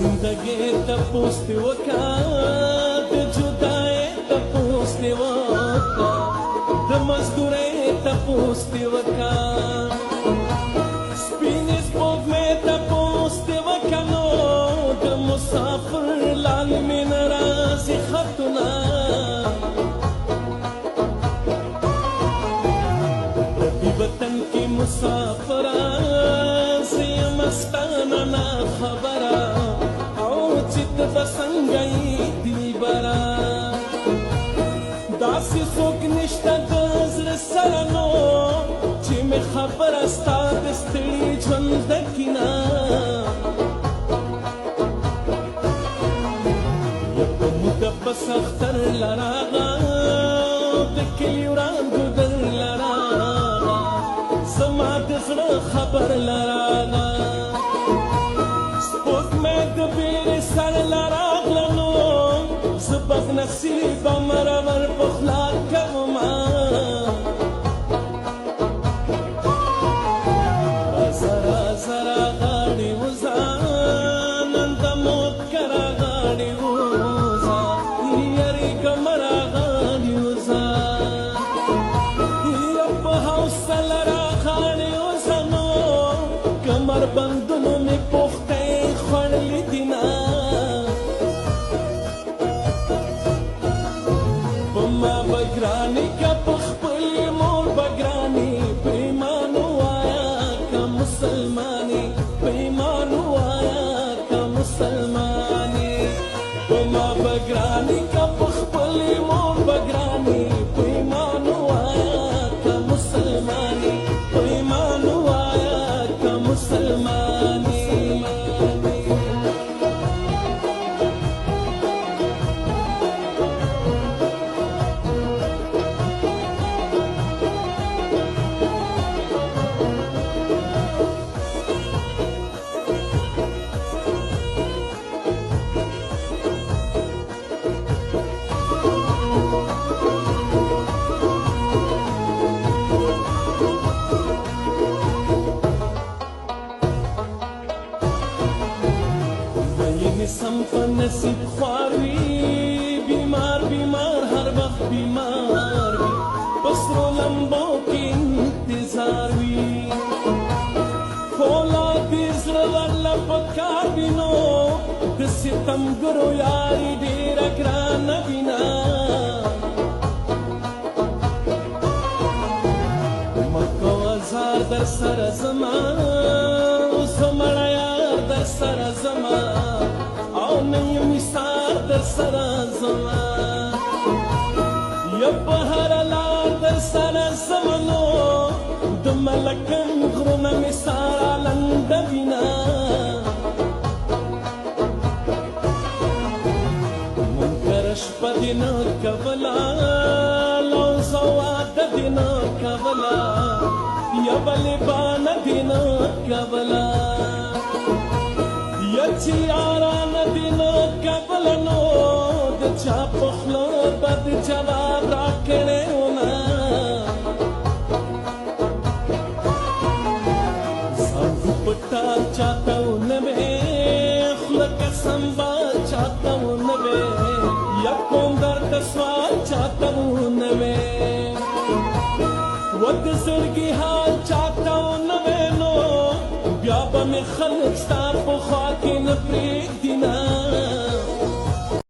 زندگی تپوس دی وکا د جدای تپوس دی وکا د مزدوری تپوس دی وکا سپینې سپوږمۍ تپوس دی وکا نو د مسافر لالمې نه راځي خطونه وطن کی مسافرہ سیمستانا نا خبرہ او چت بسنگئی دیبرہ داسی سوک نشتا دزر سرنو چی میں خبر استا دستڑی جھندکینا یپ مدبس اختر لراغا دکلی ورانگو در لراغا زما د زړه خبر لراغله سپوږمۍ د بیرې سر لراغله نو زه بدنصیبه مرور په خوله کومه راځه راځه راغاړې وځه نن د موت کره غاړې وځه یېرېږه مه راغاړې وځه یا په حوصله کمر بندونو می پوخته خوړلې دینا په ما بګرانی کا پخپل مور بګرانی پیمانو آیا کا مسلمانی پیمانو آیا کا مسلمانی په ما بګرانی کا پخپل مور بګرانی پیمانو آیا کا مسلمانی پیمانو مسلمانی سم په نصیب خوار وي بیمار بیمار هر وخت بیمار وي پسرو لمبو کې انتظار وي فولاد زړه والله په کار وي نو د ستمګرو یاري ډېره ګرانه وینا مه کوه زار در سره زما اوس مړه یار در سره زما او نن یم سار در سره زما یا په هره لار در سره زما نو د ملکن غرونه مې ساره لنده وینا منکره شپه دې نه کوله لوزه واده دې نه کوله یا بلې بانه دې نه کوله یا چې یارانه دې نه کوله نو د چا په خوله بد جواب راکړی ومه ځان پټه چاته ونه وې خوله قسم به چاته ونه وې یا کوم درته سوال چاته ونه وې و د زړګي حال چاته ونه وې نو بیا به مې خلک ستا په